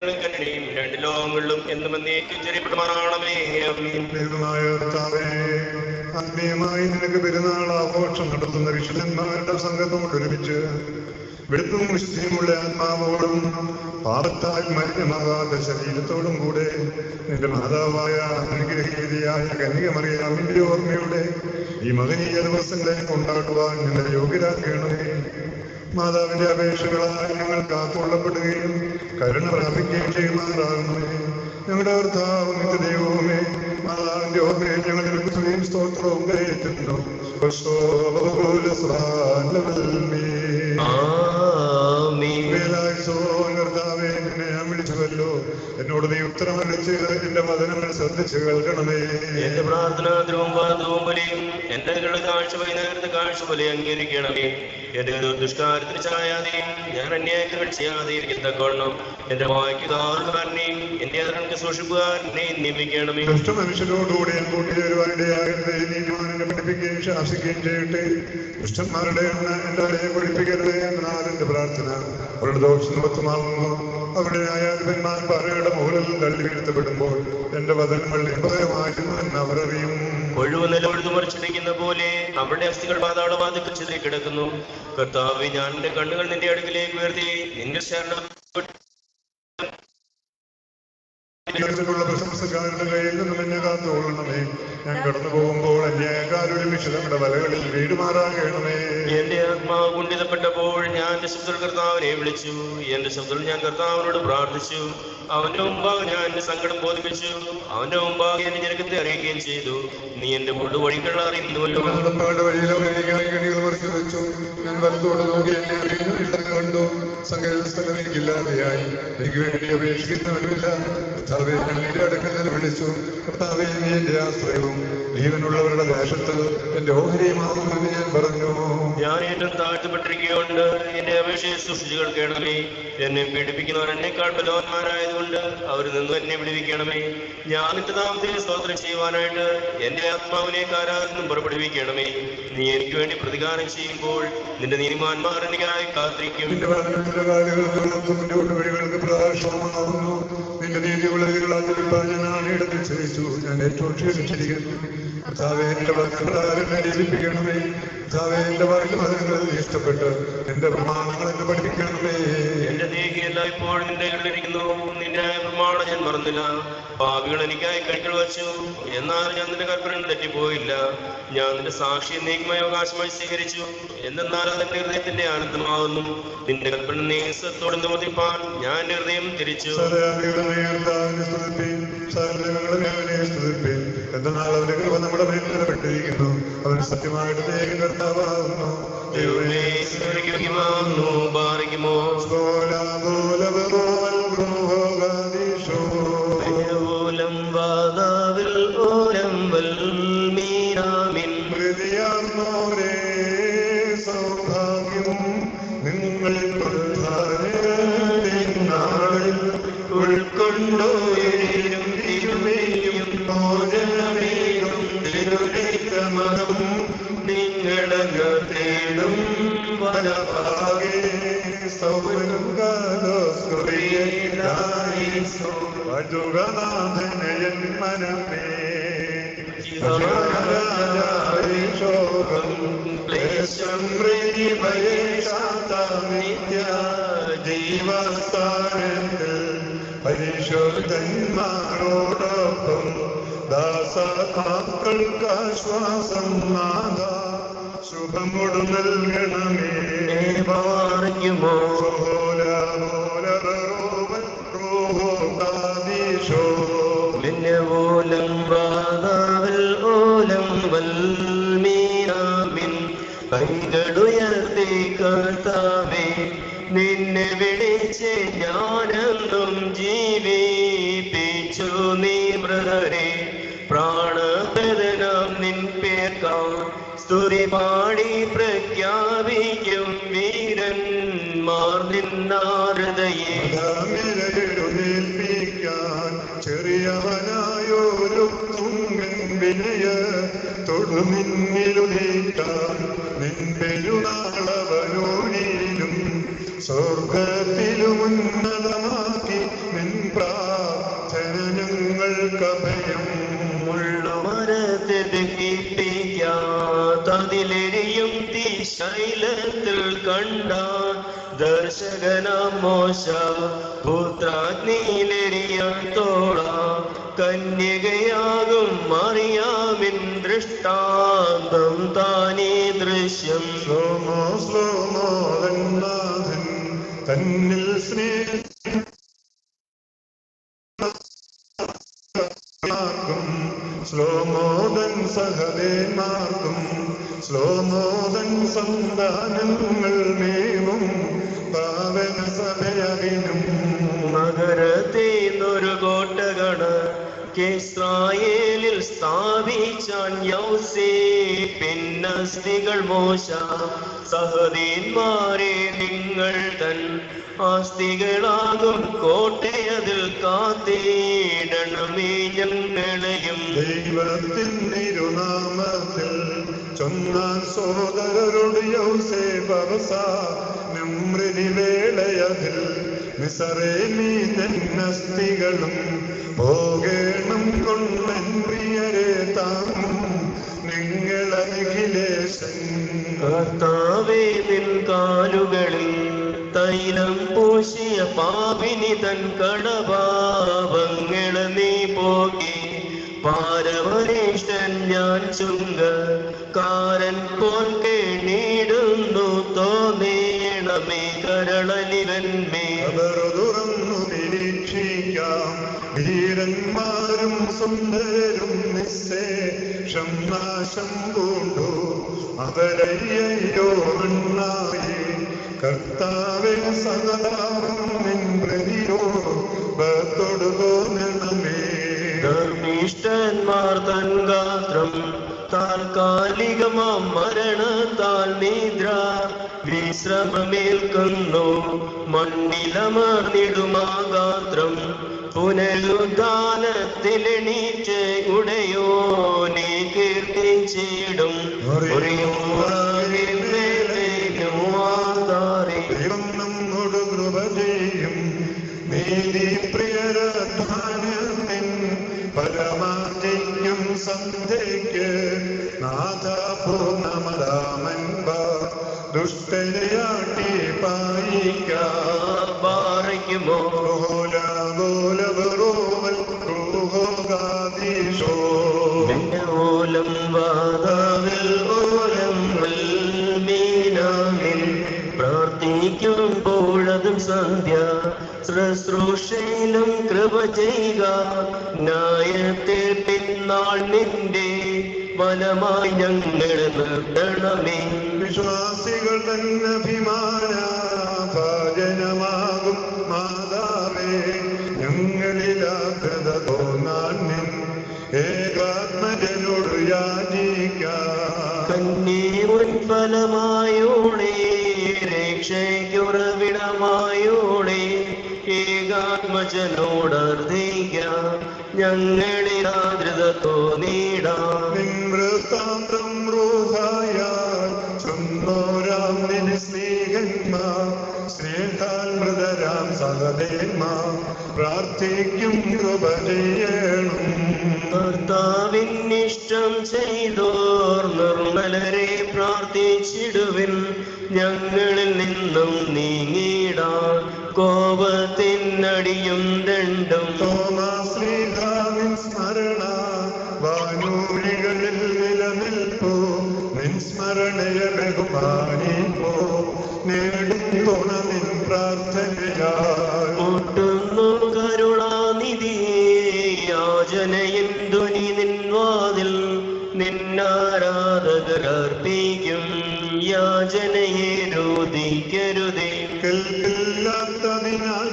രണ്ട് ലോകങ്ങളിലും എന്നും എന്നേക്കും ചെറിയപ്പെടുമാറാണമേ. ആത്മീയമായി നിനക്ക് പെരുന്നാൾ ആഘോഷം നടത്തുന്ന വിശുദ്ധന്മാരുടെ സംഘത്തോട് ഒരുമിച്ച് വെളുപ്പും വിശുദ്ധിയുമുള്ള ആത്മാവോടും പാപത്താൽ മലിനമാകാത്ത ശരീരത്തോടും കൂടെ നിന്റെ മാതാവായ അനുഗ്രഹീതിയായ കന്യകമറിയാമിന്റെ ഓർമ്മയുടെ ഈ മകനീയ ദിവസങ്ങളെ കൊണ്ടാടുവാൻ നിന്നെ യോഗ്യരാക്കണമേ. മാതാവിന്റെ അപേക്ഷകളാൽ ഞങ്ങൾ കാത്തുകൊള്ളപ്പെടുകയും കരുണ പ്രാപിക്കുകയും ചെയ്യുമാറാകുന്നേ. ഞങ്ങളുടെ കർത്താവ് നിത്യദൈവമേ, മാതാവിന്റെ ഓർമ്മയെ ഞങ്ങൾ നിൽക്കുകയും സ്തോത്രവും കരയറ്റുന്നു. കർത്താവേ, നിന്നെ ഞാൻ വിളിച്ചുവല്ലോ, എന്നോട് നീ ഉത്തരമറിച്ച് എന്റെ വചനങ്ങൾ ശ്രദ്ധിച്ച് കേൾക്കണമേ. എന്റെ പ്രാർത്ഥന ദ്രവം എന്റെ കാഴ്ച വൈകുന്നേരത്തെ കാഴ്ച പോലെ അംഗീകരിക്കണമേ. എന്റെ ദുഷ്കാര്യത്തിന് ചായാതെയും ഞാൻ അന്യായങ്ങൾ ചെയ്യാതെയിരിക്കത്തക്കോണം എന്റെ വായിക്കുകാരനെയും എന്റെ അതിർക്ക് സൂക്ഷിപ്പുകാരനെയും നിയമിക്കണമേ. ദുഷ്ടമനുഷ്യരോടുകൂടി ഞാൻ കൂട്ടിച്ചേരുവാനിടയാകരുത്. നീതിമാനെ പഠിപ്പിക്കുകയും ശാസിക്കുകയും ചെയ്യട്ടെ. ദുഷ്ടന്മാരുടെ എണ്ണ എന്റെ തലയെ പഠിപ്പിക്കരുത് എന്നാണ് എന്റെ പ്രാർത്ഥന. അവരുടെ ദോഷം നിമിത്തമാകുന്നു. അവരുടെ ന്യായാധിപന്മാർ പാറയുടെ മുകളിൽ തള്ളി വീഴ്ത്തപ്പെടുമ്പോൾ എന്റെ വചനങ്ങൾ നിയമപരമായിരുന്നു എന്ന് അവർ അറിയും. ഒഴിവ് നിലവിഴുതു മറിച്ചിരിക്കുന്ന പോലെ അവരുടെ അസ്ഥികൾ പാതാളവാതിൽ ചിതറി കിടക്കുന്നു. കർത്താവേ, ഞാൻ എന്റെ കണ്ണുകൾ നിന്റെ അടുക്കിലേക്ക് ഉയർത്തി നിന്റെ ശരണം പ്രശംസക്കാരുടെ കയ്യിൽ നിന്നും എന്നെ കാത്തുകൊള്ളണമേ. ഞാൻ കടന്നു പോകുമ്പോൾ അന്യായക്കാരുടെ വിഷയങ്ങളുടെ വലകളിൽ വീടുമാറാകണമേ. എന്റെ ആത്മാവ് കുണ്ഠിതപ്പെട്ടപ്പോൾ ഞാൻ എന്റെ ശബ്ദത്തിൽ കർത്താവിനെ വിളിച്ചു. എന്റെ ശബ്ദത്തിൽ ഞാൻ കർത്താവിനോട് പ്രാർത്ഥിച്ചു. അവന്റെ മുമ്പാകെ ഞാൻ എന്റെ സങ്കടം ബോധിപ്പിച്ചു. അവന്റെ മുമ്പാകെ എന്റെ ഞെരുക്കത്തെ അറിയിക്കുകയും ചെയ്തു. നീ എന്റെ വഴികൾ അറിയുന്നുവല്ലോ. ഞാൻ വലത്തോട് നോക്കി എന്നെ അറിയുന്നില്ല കണ്ടു. സങ്കേതസ്ഥലം എനിക്കില്ലാതെയായി. എനിക്ക് വേണ്ടി അപേക്ഷിക്കുന്നവരുമില്ല. കർത്താവേ, ഞാൻ നിന്റെ അടുക്കൽ വിളിച്ചു. കർത്താവേ, നീ എന്റെ ആശ്രയവും ജീവനുള്ളവരുടെ ദേശത്ത് എന്റെ ഓഹരിയുമാകുമെന്ന് ഞാൻ പറഞ്ഞു. ഞാൻ ഏറ്റവും താഴ്ത്തപ്പെട്ടിരിക്കുകയുണ്ട്. എന്റെ അപേക്ഷയെ സൂക്ഷിച്ചു കേൾക്കണമേ. എന്നെ പീഡിപ്പിക്കുന്നവർ എന്നെക്കാൾ ബലവാന്മാരായതുകൊണ്ട് അവരിൽ നിന്നും എന്നെ വിടുവിക്കണമേ. ഞാൻ നിന്റെ നാമത്തിൽ സ്തോത്രം ചെയ്യുവാനായിട്ട് എന്റെ ആത്മാവിനെ കാരാരിൽ നിന്നും പുറപ്പെടുവിക്കണമേ. നീ എനിക്ക് വേണ്ടി പ്രതികാരം ചെയ്യുമ്പോൾ നിന്റെ നീതിമാന്മാർ എനിക്കായി കാത്തിരിക്കും. നിന്റെ നീതിയുള്ള ഞാൻ ഇടത്തിൽ ക്ഷയിച്ചു. ഞാൻ ഏറ്റവും ക്ഷീണിച്ചിരിക്കുന്നു. കർത്താവേ, എന്റെ വാക്കുകളെ ജീവിപ്പിക്കണമേ. കർത്താവേ, എന്റെ വാക്കുകൾ ഇഷ്ടപ്പെട്ട് എന്റെ പ്രമാണങ്ങൾ എന്നെ പഠിപ്പിക്കണമേ. എന്റെ ദേഹിയെല്ലാം ഇപ്പോഴും നിന്റെ കയ്യിലിരിക്കുന്നു. നിന്റെ പ്രമാണം ഞാൻ മറന്നില്ല. പാപികൾ എനിക്കായി കൈകൾ വച്ചു. എന്നാൽ ഞാൻ നിന്റെ കൽപ്പന തെറ്റിപ്പോയില്ല. ഞാൻ നിന്റെ സാക്ഷി നീക്കമായ അവകാശമായി സ്വീകരിച്ചു. എന്നാൽ അതെന്റെ ഹൃദയത്തിന്റെ ആനന്ദമാകുന്നു. നിന്റെ കൽപ്പന നീസത്തോട് നിവർത്തിപ്പാൻ ഞാൻ ഹൃദയം തിരിച്ചു. എന്നാൽ അവന്റെ കൃപ നമ്മുടെ മേൽ നിലപ്പെട്ടിരിക്കുന്നു. അവൻ സത്യമായിട്ട് കർത്താവാകുന്നു. സൗഭാഗ്യം നിങ്ങൾ ഉൾക്കൊണ്ടോ നിങ്ങളങ്ങ തേടും വനഭാഗേ സൗരനാഥനയൻ മനമേ ക്ലേശം നിത്യ ജീവസ്ഥാനത്തിൽ പരിശോധന്മാരോടൊപ്പം ദാസമാക്കൾക്കാശ്വാസം നാഥ ശുഭമൊടു നൽകണമേ. കൈകളുയർത്തി കർത്താവേ, നിന്നെ വിളിച്ച് ഞാനെന്നും ജീവിപ്പിച്ചു നീ മൃതരെ. പ്രാണപ്രദനം നിൻ പേർക്കാം സ്തുതി പാടി പ്രഖ്യാപിക്കും വീരന്മാർ നിന്നാരതയെ. ചെറിയവനായൊരു തുങ്കൻ വിനയ തൊടുമിന്നിലുനീട്ടാൻ നിൻപെരുനാളവനോടിലും സ്വർഗത്തിലും ഉന്നതമാക്കി നിൻ അതിലെരിയും തീശൈലത്തിൽ കണ്ട ദർശകനാം മോശ പുത്രാഗ്നിയിലെരിയത്തോള കന്യകയാകും മറിയാമിൻ ദൃഷ്ടാന്തം താനീ ദൃശ്യം. ശ്ലോമോ ശ്ലോമോ നാഥൻ തന്നിൽ സ്നേഹമാർക്കും ശ്ലോമോദൻ സഹദേന്മാർക്കും ശ്ലോമോദൻ സന്താനങ്ങൾ മേവും പാവന സഭയതിനും. നഗരത്തേന്നൊരു കോട്ടകണ് ഇസ്രായേലിൽ സ്ഥാപിച്ചാൻ യൗസേപ്പിന്നസ്തികൾ മോശ സഹദീന്മാരെ നിങ്ങൾ തൻ ആസ്തികളാകും കോട്ടയതിൽ കാത്തിടണമേ ഞങ്ങളെയും. ദൈവത്തിൻ തിരുനാമത്തിൽ ചൊന്നാൻ സോദരരോട് യൗസേപ്പവസാനം മൃതിവേളയതിൽ മിസറേമീ നസ്തികളും പോകേണം കൊണ്ടൻ പ്രിയരെ താങ്ങും നിങ്ങളഖിലേശൻ. കർത്താവേ നിൻ കാലുകളിൽ തൈലം പൂശിയ പാപിനി തൻ കടപാപങ്ങൾ നീ പോകി പാരവരിഷ്ടൻ ഞാൻ ചുങ്കക്കാരൻ പോൽ കേണിടുന്നു തോന്നേണമേ കരളലിവന്മേ. അവർ തുറന്നു നിരീക്ഷിക്കാം ധീരന്മാരും സുന്ദരരും നിശേഷം നാശം കൊണ്ടു അവരയ്യോ മണ്ണായി. കർത്താവെ സദാവും നിൻ പ്രതിയോ ബത്തോടു തോന്നണമേ. ധർമ്മിഷ്ഠന്മാർ തൻ ഗാത്രം താൽക്കാലികമാം മരണത്താൽ നിദ്ര വിശ്രമമേൽക്കുന്നു മണ്ണിലമർന്നിടുമാ ഗാത്രം പുനരുദ്ധാനത്തിലെണീറ്റ് ഉടയോനെ കീർത്തിച്ചിടും. ദൈവം നമ്മോട് കൃപ ചെയ്യും നീതി പ്രിയരധാന്യത്തിൻ പരമാധിക്യം സന്ധ്യയ്ക്ക് നാഥ പൂർണ്ണമരാമൻപ ദുഷ്ടനെയാട്ടി പായിക്കുമോ ഓലം വാതാവിൽ ഓലം മീനാമിൽ പ്രാർത്ഥിക്കുമ്പോഴതും സന്ധ്യ ശുശ്രൂഷയിലും കൃപ ചെയ്യുക. ന്യായത്തിൽ പിന്നാൾ നിന്റെ വലമായി ഞങ്ങൾ നിർത്തണമേ. വിശ്വാസികൾ തന്നഭിമാന ഭാജനമാകും മാതാവേ ഞങ്ങളിലാകൃത തോന്നാൻ നിൻ ഏകാത്മജനോട് യാചിക്കാം. കന്നീവൻ ഫലമായോളേ രക്ഷയ്ക്കുറവിടമായോളേ ഏകാത്മജനോടർദ്ധിക്കാം ഞങ്ങളിൽ ആദ്രത തോന്നിടാം. വൃത്താന്തം റൂഹായാൽ ചൊന്നോരാം നിന് സ്നേഹന്മാർ സ്നേഹാൽ മൃതരാം സഹദേന്മാർ പ്രാർത്ഥിക്കും കൃപ ചെയ്യണം. കർത്താവിനിഷ്ടം ചെയ്തോർ നിർമ്മലരെ പ്രാർത്ഥിച്ചിടുവിൻ ഞങ്ങളിൽ നിന്നും നീങ്ങിടാൻ കോപത്തിനടിയും ദണ്ഡും. തോമാശ്രീകാവിൻ സ്മരണ വാനൂലികളിൽ നിലനിൽപ്പോ നിൻ സ്മരണയെ ബഹുമാനിപ്പോ നേടും തുണ നിൻ പ്രാർത്ഥനയാൽ. ഒട്ടുന്നു കരുണാനിധി യാചനയിൻ ധ്വനി നിൻ വാതിൽ നിന്നാരാധകർ അർപ്പിക്കും യാചനയെ രോധിക്കരുതേ. കേൾക്കില്ലാത്തതിനാൽ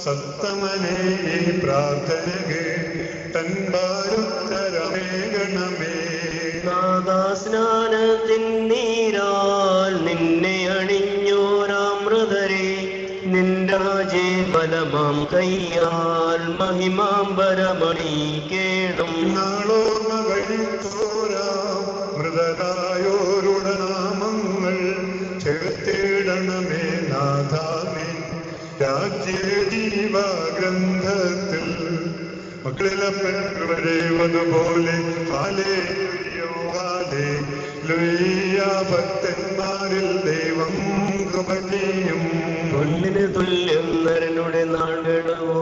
സത്തമനെ ഈ പ്രാർത്ഥന കേട്ടൻ ഭാരുത്തരമേകണമേ. സ്നാനത്തിൻ നീരാൽ നിന്നെ അണിഞ്ഞോരാമൃതരെ നിൻരാജേ ബലമാം കയ്യാൽ മഹിമാംബരമണിക്കേണം. നാളോർമ്മ കഴിത്തോരാം മൃതരായോരുടെ നാമങ്ങൾ ചേർത്തിടണമേ നാഥാമേ രാജ്യ ജീവഗ്രന്ഥത്തിൽ മക്കളിലപ്പനവരെവതുപോലെ ഭക്തന്മാരിൽ ദൈവം കൃപ ചെയ്യും. പൊന്നിന് തുല്യം നരനുടെ നാടുകളോ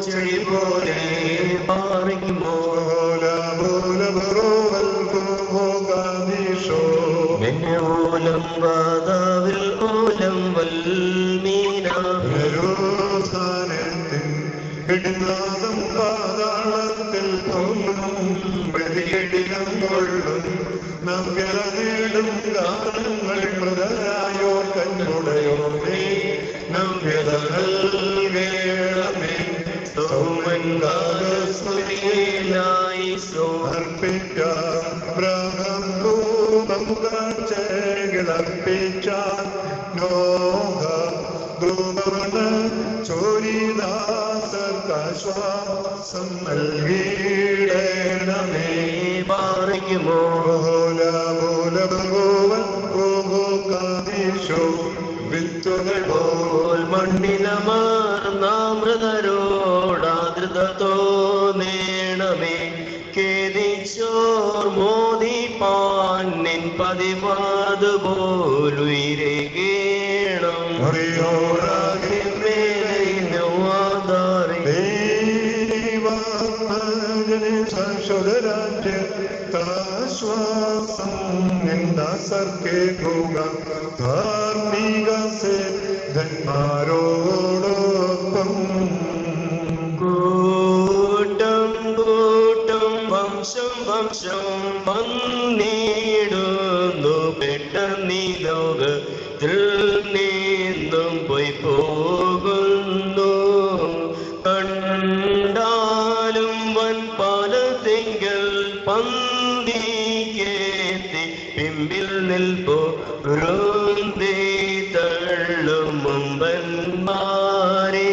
ചെടി പോലെ പാറിക്കുമോ മെന്നെ ഓലം വാതാവിൽ ഓലം വൽമീനാരോധാനത്തിൻ ഇടിനാദം പാതാളത്തിൽ തോന്നും പ്രതികടികം കൊള്ളും നവ്യത നേടും ഗാനങ്ങൾ മൃതരായോ കന്നുടയോ നവ്യതകൾ വേളമേ സൗമൻ ഗാനസ്മൃതിയിലായി അർപ്പിക്കാൻ ബ്രഹ്മം ധൂപം കാഴ്ചകളർപ്പിച്ചാൻ നോഹ ധൂപമണ ചോരിദാസർക്കാശ്വാസം നൽകിയിടണമേ പാറിക്കുമോ വിത്തുകൾ പോൽ മണ്ണിലമർന്നാമൃതരോടാതൃത തോന്നേണമേ കേദിച്ചോർ മോദിപ്പാൻ നിൻ പതിവാതുപോലുയിരേണം ശ്വാസം നിന്ദാസർക്കെ ഭോഗ ധാർമ്മിക ധന്മാരോടൊപ്പം കൂട്ടം കൂട്ടം വംശം വംശം വന്നിടുന്നു പെട്ടെന്നീ ലോകത്തിൽ നിന്നും പോയി പോകുന്നു കണ്ടാലും വൻ പാലത്തിങ്കൽ പന്തിക്കേത്തി പിമ്പിൽ നിൽപ്പോ രുന്തി തള്ളും മുമ്പന്മാരെ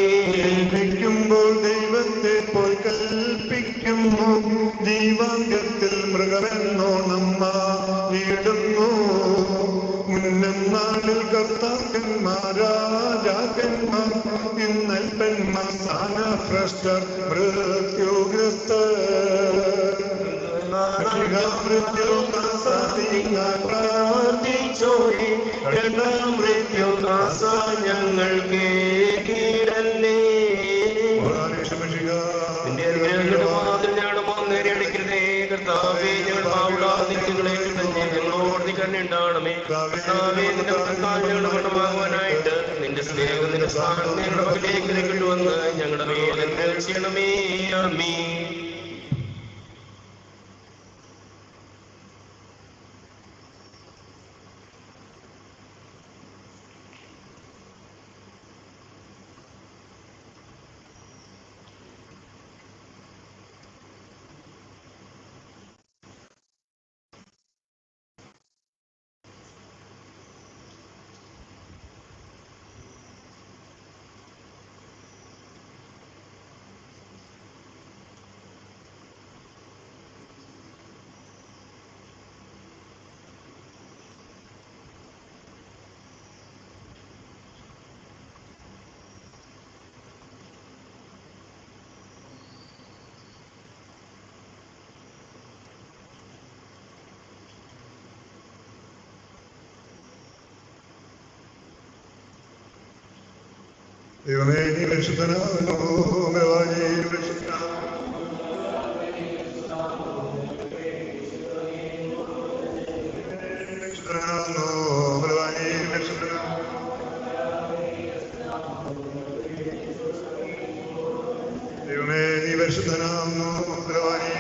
ുമ്പോൾ ദൈവത്തെ പോൽ കൽപ്പിക്കുന്നു ജീവാന്ത്യത്തിൽ മൃഗമെന്നോണം മാടുന്നു മുന്നം നാളിൽ കർത്താക്കന്മാർ രാജാക്കന്മാർ ഇന്നൽപ്പന്മാർ സ്ഥാനഭ്രഷ്ടർ മൃത്യുഗ്രസ്തർ പ്രാർത്ഥിച്ചോളി മൃത്യുനാശ ഞങ്ങൾ കേടല്ലേ നിന്റെ അനുഗ്രഹങ്ങളുടെ നേരിടക്കരുതേ കർത്താവേ ഞങ്ങൾ പാവടാതികളെ ഞങ്ങളോട് നീ കണ്ണുണ്ടാണമേ കർത്താവേ നിന്റെ ഞങ്ങളുടെ മണ്ണമാകുവാനായിട്ട് നിന്റെ സ്നേഹം നിന്റെ സ്ഥാനം ഞങ്ങളുടെ പക്കലേക്ക് കൊണ്ടുവന്ന് ഞങ്ങളുടെ മേലെ ചെയ്യണമേ ആമീൻ. ദൈവമേ നീ പരിശുദ്ധനാകുന്നു ഭഗവാനേ നീ പരിശുദ്ധനാകുന്നു ഭഗവാനേ നീ പരിശുദ്ധനാകുന്നു ദൈവമേ നീ പരിശുദ്ധനാകുന്നു ഭഗവാനേ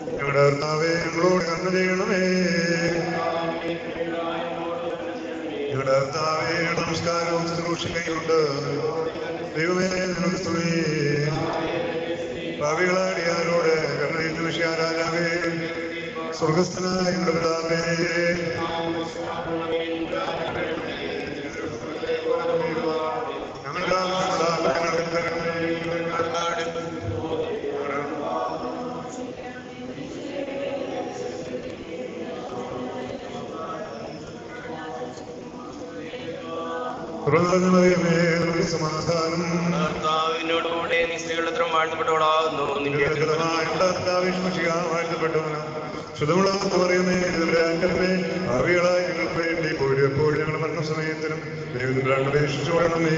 ഞങ്ങളുടെ കർത്താവേ ഞങ്ങളോട് കരുണ ചെയ്യണമേ ഞങ്ങളുടെ കർത്താവേ നമസ്കാരവും ശുശ്രൂഷിക്കയുണ്ട് ദൈവമേ നിനക്ക് സ്തുതി ഭാവികളാടിയാരോട് കരുണയിൽ വിഷയാരാജാവേ സ്വർഗസ്ഥനായ ഞങ്ങളുടെ പിതാവേ ഞങ്ങളുടെ കുറഞ്ഞറിയമേ നമുക്ക് സമാധാനം. കർത്താവിനോടുകൂടെ നീ സ്ത്രീകളുടെ അത്ര വാഴ്ത്തപ്പെട്ടവളാകുന്നു. നിന്റെ വാഴ്ത്തപ്പെട്ടവനാണ്. ശുദ്ധമുള്ളതെന്ന് പറയുന്നേ അറികളായി ഞങ്ങൾക്ക് വേണ്ടി എപ്പോഴും ഞങ്ങളുടെ മരണസമയത്തിനും ദൈവത്തിൽ അപേക്ഷിച്ചു കൊള്ളണമേ.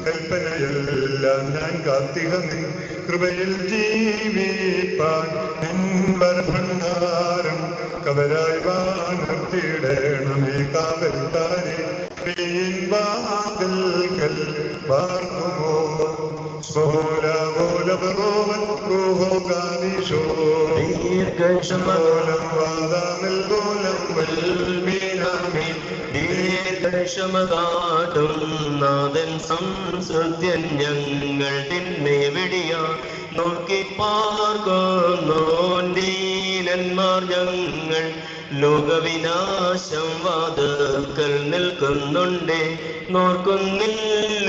കൽപ്പനയെല്ലാം ഞാൻ കാത്തിക നിൻ കൃപയിൽ ജീവിപ്പാൻ ഭണ്ഡാരം കവരായി വാർത്തിടണമേ. കാവൽക്കാരെ വാതിൽക്കൽ പാർക്കുമോ ക്ഷമകാട്ടും നാഥൻ സംസൃത്യൻ ഞങ്ങൾ തിന്മയെവിടെയാ നോക്കി പാർക്കുന്നോന്മാർ ഞങ്ങൾ ലോകവിനാശം വാതിൽക്കൽ നിൽക്കുന്നുണ്ടേ. നോർക്കുന്നില്ലുള്ളിൽ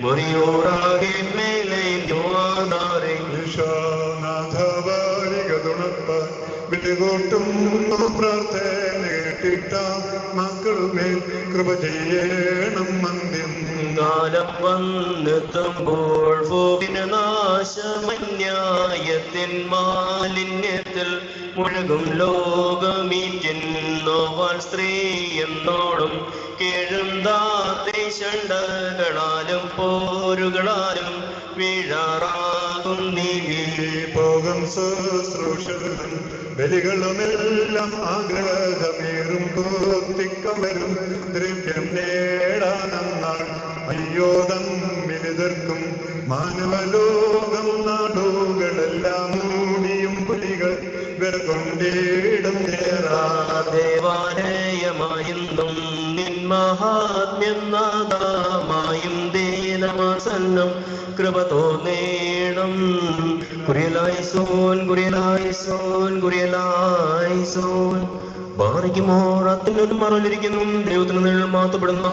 മുറിയോറാകെ മേലെ വിട്ടുകൂട്ടും പ്രാർത്ഥന കേട്ടിട്ട മക്കളുമേൽ കൃപ ചെയ്യണം. മന്ദിരം കാലം വന്നെത്തുമ്പോൾ നാശമന്യായത്തിൻ മാലിന്യത്തിൽ മുഴുകും ലോകമീറ്റിന്നോവാൻ സ്ത്രീ എന്നോടും കേഴുന്താശണ്ടകളാലും പോരുകളാലും വീഴാറാകും നീ. പോകും ശുശ്രൂഷകളും ബലികളുമെല്ലാം ആഗ്രഹമേറും പൂത്തിക്കവരും ദ്രവ്യം നേടാനെന്നാൾ അയ്യോദം വിനിതർക്കും മാനവലോകം നാടുകളെല്ലാം മൂടിയും പുലികൾ വിറകൊണ്ടേടും ദേവാലയമായും നിന്മഹാത്മ്യം നാദാമായും ദീനമാസന്നം കൃപ തോന്നേണം. കുറിയലായിസോൻ കുറിയലായിസോൻ കുറിയലായിസോൻ ബാറിക്കുമോ അത്തിനൊരു മറഞ്ഞിരിക്കുന്നു. ദൈവത്തിന് നിങ്ങൾ മാത്തപ്പെടുന്ന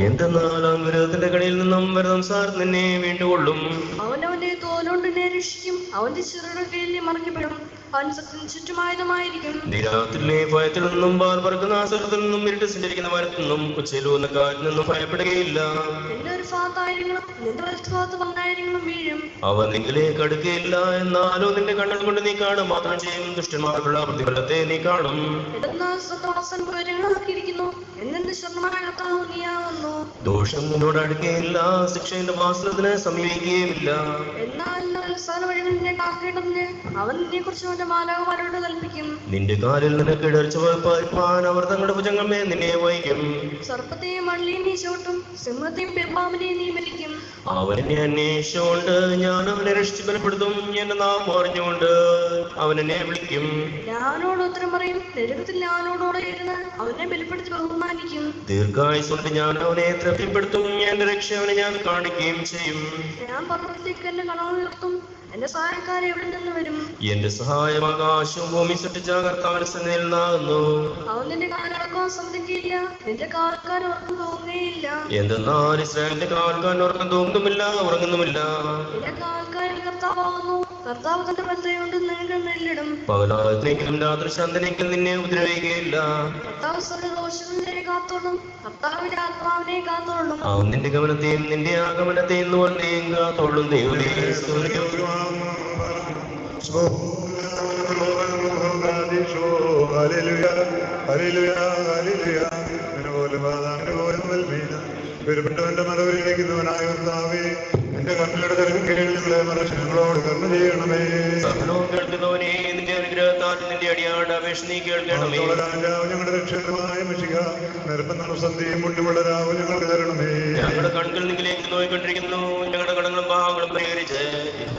എന്തെന്നാൽ വിരോധത്തിന്റെ കടയിൽ നിന്നും വരെ സംസാരം നിന്നെ വീണ്ടുകൊള്ളും. അവനവന്റെ തോലുകൊണ്ട് എന്നെ രക്ഷിക്കും. അവന്റെ ചെറുകളുടെ കീഴിൽ മറക്കപ്പെടും. അവൻ സത്യത്തിന് ചുറ്റുമായതുമായിരിക്കും. രാത്രിയിലെ ഭയത്തിൽ നിന്നും പാൽ പറക്കുന്ന ആസനത്തിൽ നിന്നും ഇരുട്ട് സഞ്ചരിക്കുന്ന മരത്തിൽ നിന്നും ഉച്ചയിലൂന്ന കാറ്റിൽ നിന്നും ഭയപ്പെടുകയില്ല. എന്റെ ഒരു ഭാഗത്തായിരങ്ങളും നിന്റെ വലത്ത് ഭാഗത്ത് 10,000 വീഴും. അവ നിങ്ങളിലേക്ക് അടുക്കുകയില്ല. എന്നാലോ നിന്റെ കണ്ണുകൾ കൊണ്ട് നീ കാണും മാത്രം ചെയ്യും. ദുഷ്ടന്മാർക്കുള്ള പ്രതിഫലത്തെ നീ കാണും. ദോഷം നിന്നോട് അടുക്കുകയില്ല. ശിക്ഷയുടെ വാസനത്തിന് സമീപിക്കുകയുമില്ല. നിന്റെ കാലിൽ നിനക്ക് ഇടർച്ച വയ്പ്പാൻ അവർ തങ്ങളുടെ ഭുജങ്ങളെ നിന്നെ വഹിക്കും. സർപ്പത്തെയും മണ്ണിലെയും നീ ചവിട്ടും. സിംഹത്തെയും പെരുമ്പാമ്പിനെയും നീ മെലിക്കും. അവനെ അന്വേഷിച്ചുകൊണ്ട് ഞാൻ അവനെ രക്ഷിച്ച് ബലപ്പെടുത്തും. എന്റെ നാം അറിഞ്ഞുകൊണ്ട് അവനെന്നെ വിളിക്കും. ഞാനോട് ഉത്തരം പറയും. നരകത്തിൽ ഞാനോടോടെ ഇരുന്ന് അവനെ ബലപ്പെടുത്തി ബഹുമാനിക്കും. ദീർഘായുസ്സുകൊണ്ട് ഞാൻ അവനെ തൃപ്തിപ്പെടുത്തും. എന്റെ രക്ഷ അവനെ ഞാൻ കാണിക്കുകയും ചെയ്യും. ഞാൻ പർവ്വതത്തിലേക്ക് എന്റെ കണ്ണുകൾ ഉയർത്തും. എന്റെ സഹായക്കാരെ എവിടെ നിന്ന് വരും? എന്റെ സഹായം ആകാശവും ഭൂമി സൃഷ്ടിച്ച കർത്താവിന്റെ സന്നിധിയിൽ നിന്നാകുന്നു. അവൻ നിന്റെ കാലടക്കാൻ സമ്മതിക്കുകയില്ല. നിന്റെ കാൽക്കാർ ഉറക്കം തൂങ്ങുകയില്ല. എന്തെന്നാൽ ഇസ്രായേലിന്റെ കാൽക്കാരൻ ഉറക്കം തൂങ്ങുന്നുമില്ല, ഉറങ്ങുന്നുമില്ല. നിന്റെ കാൽക്കാരിൽ കർത്താവാകുന്നു. കർത്താവ് തന്റെ ബലതയുണ്ട് നിങ്ങൾ നെല്ലിടും. പകലാത്തിനെങ്കിലും രാത്രി ശാന്തനെങ്കിലും നിന്നെ ഉപദ്രവിക്കുകയില്ല. കർത്താവ് സർവ്വദോഷങ്ങളിലെ കാത്തോളും. കർത്താവിന്റെ ആത്മാവിനെ കാത്തോളും. അവൻ നിന്റെ ഗമനത്തെയും നിന്റെ ആഗമനത്തെയും വന്നെയും കാത്തോളും. ദൈവമേ പെരുപ്പെട്ടവന്റെ മറവിലിരിക്കുന്നവനായ കർത്താവേ, എന്റെ കണ്ണിലൂടെ തരം കേൾവികളെ മനുഷ്യങ്ങളോട് കർമ്മ ചെയ്യണമേ. കേൾക്കുന്നവനെ നിന്റെ അനുഗ്രഹത്താൽ നിന്റെ അടിയാണ്ട് അപേക്ഷ നീ കേൾക്കണമേ. രാജാവ് ഞങ്ങളുടെ രക്ഷകരമായ മിശിഹ, നിർബന്ധം സന്ധിയും മുണ്ടുമുള്ള രാവ് ഞങ്ങൾക്ക് തരണമേ. ഞങ്ങളുടെ കൺകൾ നിങ്ങളിലേക്ക് നോയിക്കൊണ്ടിരിക്കുന്നു. ഞങ്ങളുടെ കടങ്ങളും പാവങ്ങളും പരിഹരിച്ച്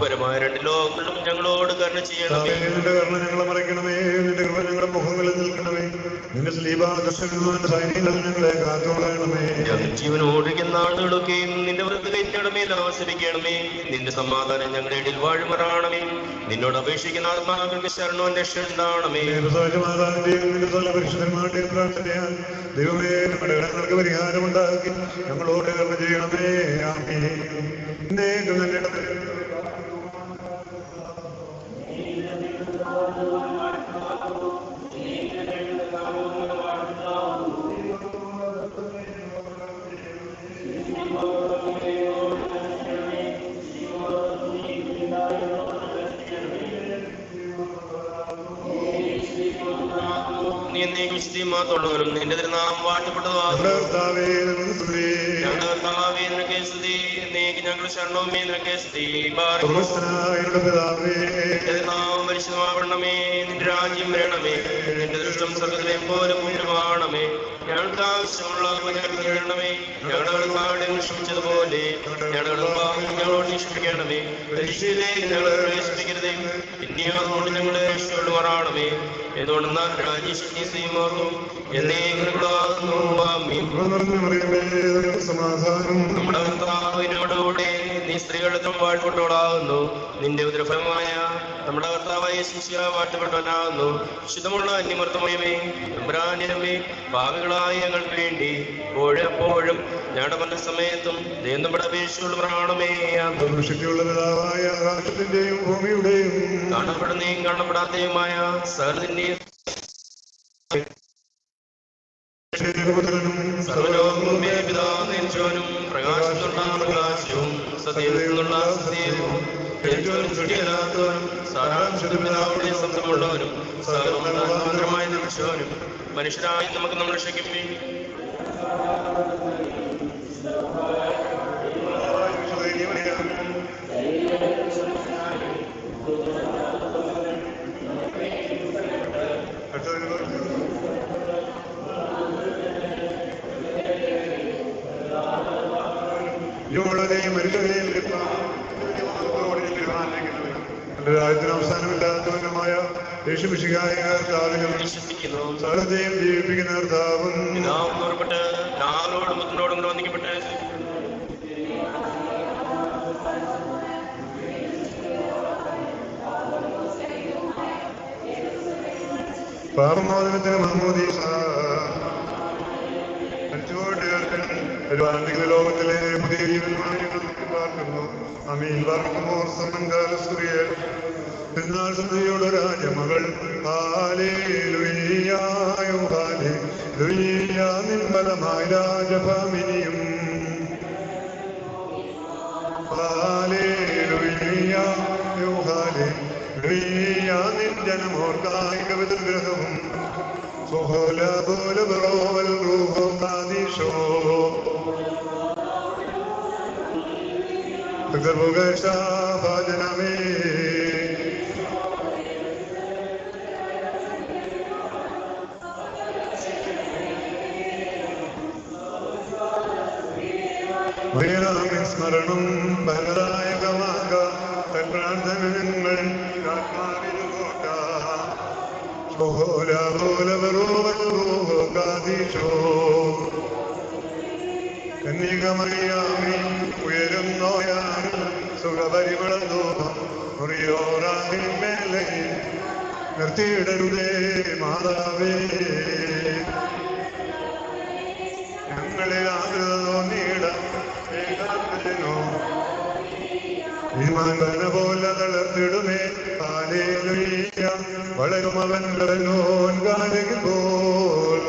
പരമായ 2 ലോകങ്ങളും ഞങ്ങളോട് കരുണ ചെയ്യണമേ. നിന്റെ കരുണ ഞങ്ങളെ മറയ്ക്കണമേ. നിന്റെ കൃപ ഞങ്ങളുടെ മുഖങ്ങളിൽ നിൽക്കണമേ. നിന്റെ സ്ലീബാദർശനങ്ങളുടെ സൈന്യങ്ങൾ ഞങ്ങളെ കാത്തോളണമേ. ജീവനോടിരിക്കുന്ന ആളുകളൊക്കെയും നിന്റെ വൃത്തി കയറ്റണമേ, ആശ്രയിക്കണമേ. നിന്റെ സമാധാനം ഞങ്ങളുടെ ഇടയിൽ വാഴുമാറാണമേ. നിന്നോട് അപേക്ഷിക്കുന്ന ആത്മാക്കൾക്ക് ശരണവും രക്ഷ ഉണ്ടാവണമേ. പരിശുദ്ധന്മാരുടെയും പ്രാർത്ഥനയാൽ ദൈവമേ നമ്മുടെ ഇടങ്ങൾക്ക് പരിഹാരമുണ്ടാക്കി ഞങ്ങളോട് കർമ്മ ചെയ്യണമേ. ആമേൻ. നീ എന്നേക്കും വിശുദ്ധിമാത്തോളവനും നിന്റെ തിരുനാമം വാഴ്ത്തപ്പെട്ടതാകുന്നു. ഞങ്ങളുടെ കർത്താവേ നിനക്ക് സ്തുതി. എന്നേക്കും ഞങ്ങളുടെ ശരണവുമേ നിനക്ക് സ്തുതി. നാമം പരിശുദ്ധമാകണമേ. നിന്റെ രാജ്യം വരണമേ. നിന്റെ ദൃഷ്ടം സ്വർഗ്ഗത്തിലെ പോലെ ഭൂമിയിലുമാകണമേ. ഞങ്ങൾക്ക് ആവശ്യമുള്ള ഞങ്ങളെ ഞങ്ങളുടെ ക്ഷമിച്ചതുപോലെ ഞങ്ങളുടെ ഞങ്ങളോട് ക്ഷമിക്കണമേ. പരീക്ഷയിലേക്ക് ഞങ്ങളെ പ്രവേശിപ്പിക്കരുതേ, പിന്നെയോ അതുകൊണ്ട് ഞങ്ങളെ രക്ഷപ്പെടുമാറാണമേ. എന്തുകൊണ്ടെന്നാൽ രാജ്യശക്തി ശ്രീമാർഗം എന്നേക്കുള്ളതാകുന്നു. നമ്മുടെ കർത്താവിനോടുകൂടെ നീ സ്ത്രീകളുടെ വാഴ്ത്തപ്പെട്ടവളാകുന്നു. നിന്റെ ഉദരഫലമായ നമ്മുടെ കർത്താവായ ശിഷ്യ വാഴ്ത്തപ്പെട്ടവനാകുന്നു. ശുദ്ധമുള്ള അന്യമർത്തമയമേ എബ്രാന്യമേ പാവികളായ ഞങ്ങൾക്ക് വേണ്ടി എപ്പോഴും ഞങ്ങളുടെ പല സമയത്തും നമ്മുടെ അപേക്ഷയുള്ള പ്രാണമേ. കാണപ്പെടുന്നതും കാണപ്പെടാത്തതുമായ സകലത്തിന്റെയും സർവലോകവും പിതാവിനും പ്രകാശത്തിനുള്ള പ്രകാശവും സത്യത്തിനുള്ള സത്യവും സൃഷ്ടിയല്ലാത്തവനും സാരാംശപിതാവുடைய ശബ്ദമുള്ളവനും സകലമായ നിമിഷവനും മനുഷ്യരായി നമുക്ക് നമ്മൾ രക്ഷിക്കപ്പേ. രാജ്യത്തിന് അവസാനമില്ലാത്തവനുമായ വിശ്വസിക്കുന്നു. സകലത്തെയും ജീവിപ്പിക്കുന്ന കർത്താവും വന്ദിക്കപ്പെട്ട് പാപമോചനത്തിന് മാമോദീസ ലോകത്തിലെ പുതിയ ജീവന്മാരെ പാർക്കുന്നു. അമീൻ പാർക്കുമോർ സമൻകാലസ്ത്രീയൽ എന്നാൽ സന്ധ്യയുടെ രാജമകൾ ഹാലേലുയ്യായോ ഹാലേലുയ്യ നിൻബലമായ രാജഭാമിനിയും ഹാലേലുയ്യായോ ഹാലേലുയ്യ നിൻ ജനമോർക്കായിക വിഗ്രഹവും സുഹോല പോല ബറോവൽ റൂഹോ കാദിശോ ഭാജനമേ സ്മരണം ഫലദായകമാക പ്രാർത്ഥനങ്ങൾ കന്യകമറിയാമി ഉയരുന്നോയാനും സുഖപരിമളദൂപം മുറിയോറാഹിമേലെ നിർത്തിയിടരുതേ മാതാവേ. ഞങ്ങളിൽ ആഗ്രത തോന്നിയിട വിമാന പോലെ തളർത്തിടുമേ. ഹാലേലുയ്യ വളരും അവൻ വളരോൻ കാലകിൽ പോൽ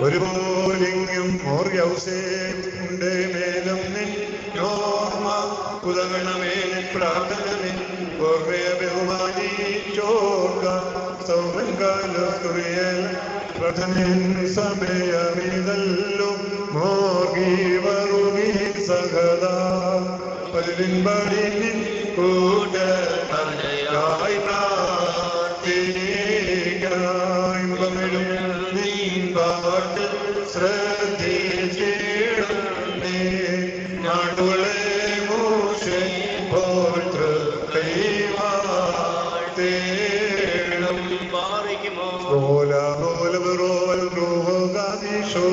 ഒരുപോലെങ്കും മോർയൗസേന്റെ മേലും നിന്നോർമ്മ ഉദകണമേ പ്രാർത്ഥനമേ ഓർമ്മയ ബഹുമാനിച്ചോർക്ക സൗമൻകാലുറിയൽ പ്രഥമൻ സമയമിതല്ലോ മോർഗി വറുകി സഹദാ പതിവിൻപടി കൂട്ടായി പ്രാർത്ഥിക്കായും നീൻ പാട്ട് ശ്രദ്ധിച്ചിടേ നാടുകളെ മൂഷേ പോത്ര കൈവാട്ടേണം പാറിക്കുമോ ഓല ഓല റോൽ റോഗാദിശോ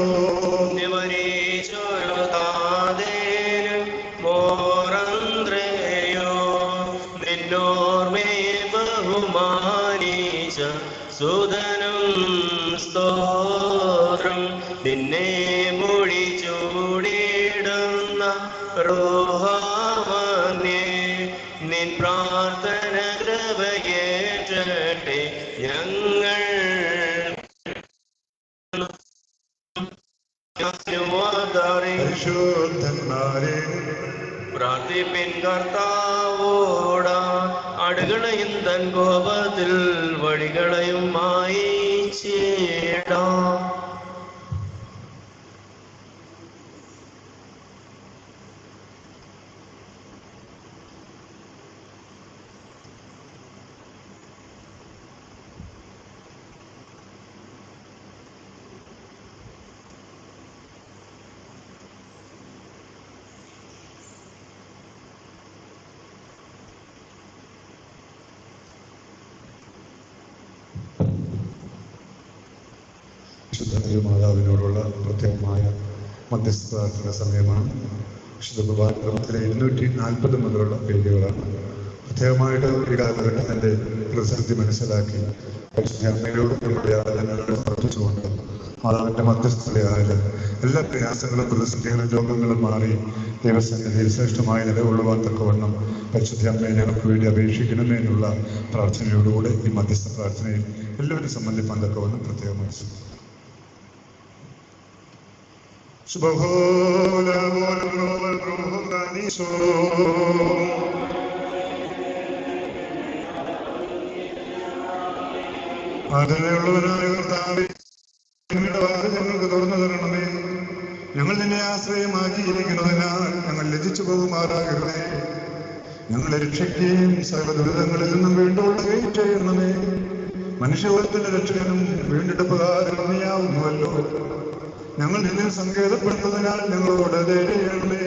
സുധനം സ്തോത്രം നിന്നെ മൊഴി ചൂടിടുന്ന റോഹാവന്യേ നിൻ പ്രാർത്ഥന കൃപയേറ്റട്ടെ ഞങ്ങൾ പരിശുദ്ധന്മാരെ പ്രാർത്ഥിപ്പിൻ കർത്താവോട അടുകളയും തൻ കോപത്തിൽ വഴികളയും മായിച്ചിടാം. വിശുദ്ധ മാതാവിനോടുള്ള പ്രത്യേകമായ മധ്യസ്ഥ പ്രാർത്ഥന സമയമാണ്. വിശുദ്ധ കുർബാനക്രമത്തിലെ 240 മുതലുള്ള പേരുകളാണ്. പ്രത്യേകമായിട്ട് ഈ കാലഘട്ടത്തിൻ്റെ പ്രതിസന്ധി മനസ്സിലാക്കി അമ്മയോടുകൂടി ആരാധനകളെ സമർപ്പിച്ചുകൊണ്ട് മാതാവിൻ്റെ മധ്യസ്ഥതയായാലും എല്ലാ പ്രയാസങ്ങളും പ്രതിസന്ധികളും രോഗങ്ങളും മാറി ദൈവസന്നിധിയിൽ ശ്രേഷ്ഠമായ നിലകൊള്ളുവാൻ തക്കവണ്ണം പരിശുദ്ധ അമ്മയെ ഞങ്ങൾക്ക് വേണ്ടി അപേക്ഷിക്കണമേ എന്നുള്ള പ്രാർത്ഥനയോടുകൂടെ ഈ മധ്യസ്ഥ പ്രാർത്ഥനയിൽ എല്ലാവരും സംബന്ധിപ്പാൻ തക്കവണ്ണം പ്രത്യേകമായി ആദരവുള്ളവനായ കർത്താവേ, ഞങ്ങളുടെ വാതിൽ ഞങ്ങൾക്ക് തുറന്നു തരണമേ. ഞങ്ങൾ നിന്നെ ആശ്രയമാക്കിയിരിക്കുന്നതിനാൽ ഞങ്ങൾ ലജിച്ചു പോകുമാറാകരുതേ. ഞങ്ങളെ രക്ഷിക്കുകയും സകല ദുരിതങ്ങളിൽ നിന്നും വീണ്ടുകൊള്ളുകയും ചെയ്യണമേ. മനുഷ്യവർഗത്തിന്റെ രക്ഷകനും വീണ്ടെടുപ്പുകാരനും നീയാവുന്നുവല്ലോ. ഞങ്ങൾ നിന്നെ സങ്കേതപ്പെടുന്നതിനാൽ ഞങ്ങളോട് ദയണമേ.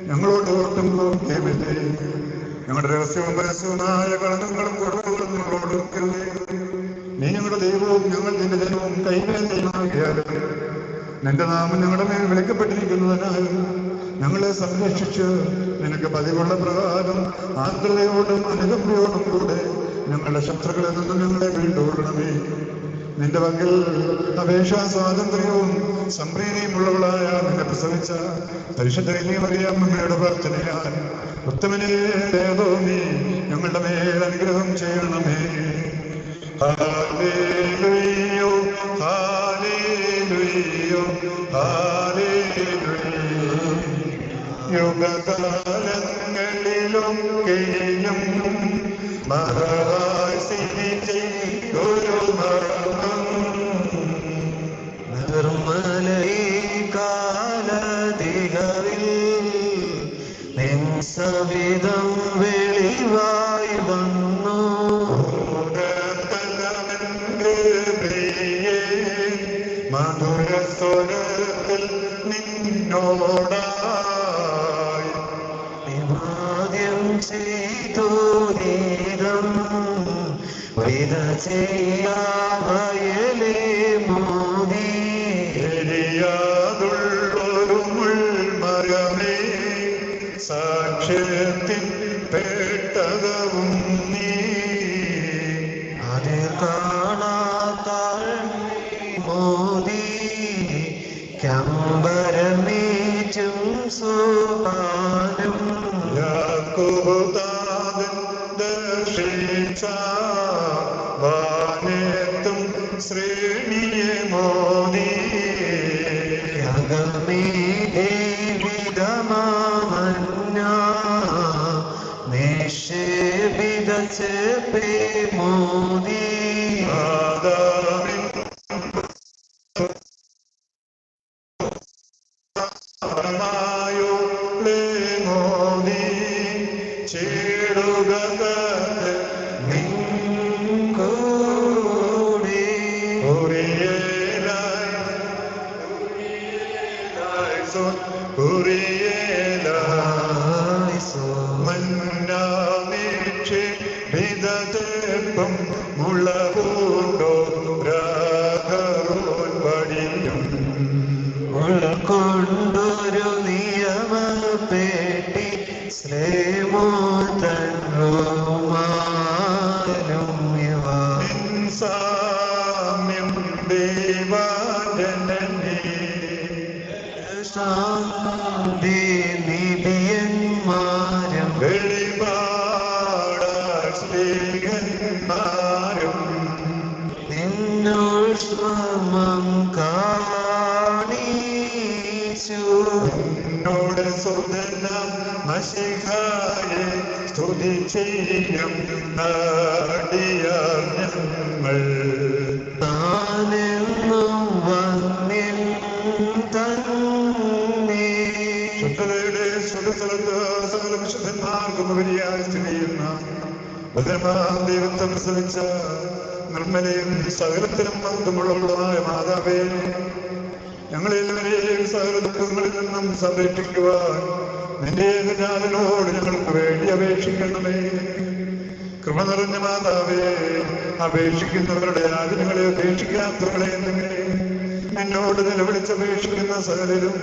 ഞങ്ങളോട് ഓർക്കുമ്പോൾ കേമില്ലേ. ഞങ്ങളുടെ രഹസ്യവും പരസ്യവുമായ കളങ്കങ്ങളും കുറവുകളും ഞങ്ങളോട് ഓർക്കരുതേ. നീ ഞങ്ങളുടെ ദൈവവും ഞങ്ങൾ നിന്റെ ജനവും കൈവേലയാലും നിന്റെ നാമം ഞങ്ങളുടെ മേൽ വിളിക്കപ്പെട്ടിരിക്കുന്നതിനാൽ ഞങ്ങളെ സംരക്ഷിച്ച് നിനക്ക് പതിവുള്ള പ്രകാരം ആർദ്രതയോടും അനുകമ്പയോടും കൂടെ ഞങ്ങളുടെ ശത്രുക്കളിൽ നിന്നും ഞങ്ങളെ വീണ്ടുകൊള്ളണമേ. നിന്റെ പക്കൽ അപേക്ഷാ സ്വാതന്ത്ര്യവും സംപ്രീതിയുമുള്ളവളായ നിന്നെ പ്രസവിച്ച പരിശുദ്ധ മറിയാമ്മയുടെ പ്രാർത്ഥനയാൽ ഉത്തമനേ നീ ഞങ്ങളുടെ മേൽ അനുഗ്രഹം ചെയ്യണമേ. Hallelujah hallelujah hallelujah. യുഗകാലങ്ങളിലൊക്കെയും മഹളായി സ്ഥിതി ചെയ്തൊരു നിർമ്മലൈ കാലതികളിൽ നിൻ സവിധം വെളിവായി വന്നു. മധുരസ്വരത്തിൽ നിന്നോടായി വിവാദ്യം ചെയ്തു നേരം വിത ചെയ്യാവയലേ മോദി. എരിയാതുള്ളൊരു മുൾമരമേ സാക്ഷ്യത്തിൻ പേട്ടകവും നീ. അത് കാണാത്താൾ മോദി കമ്പരമേറ്റും സോപാനം. യാക്കോബാദൻ ദർശിച്ച വാനെത്തും ശ്രേണിയെ മോദി. യഗമേ ദേവിതമാമന്ന നിഷേവിത ചെപ്പേ മോദി. ആദാമിൻ മോദി ചേടുക കൂടെ ഭിതം മുളകൂണ്ടോ രാഘവോൻ വടിയും ഉൾക്കൊണ്ടൊരു നിയമപേട്ടി ശ്രീമോതന്മാരും ഇവ സാമ്യം ദേവാജനനേ ശാന്തി നിധിയന്മാരും വെളിപാടാ സ്നേഹന്മാരും നിന്നോട് നാമം കാണിച്ചു എന്നോട് സുതനം മശിഹായെ സ്തുതി ചെയ്യും നാടിയാർ ഞങ്ങൾ താനെന്നും വന്നിൽ തന്നെ ശുദ്ധതയുടെ ശുദ്ധസ്ഥലത്ത് സകല വിശുദ്ധന്മാർക്കും ഉപരിയായി സ്ഥിതി ചെയ്യുന്ന ഭദ്രമാം ദൈവത്തെ പ്രസവിച്ച നിർമ്മലയും സകലത്തിനും മഹത്വമുള്ളവളുമായ മാതാവേ, ഞങ്ങളെല്ലാവരെയും സകല ദുഃഖങ്ങളിൽ നിന്നും സംരക്ഷിക്കുവാൻ നിന്റെ ഏകജാതനോട് ഞങ്ങൾക്ക് വേണ്ടി അപേക്ഷിക്കണമേ. കൃപ നിറഞ്ഞ മാതാവേ, അപേക്ഷിക്കുന്നവരുടെ യാചനകളെ അപേക്ഷിക്കാത്തവളെ എന്നിങ്ങനെ നിന്നോട് നിലവിളിച്ചപേക്ഷിക്കുന്ന സകലരും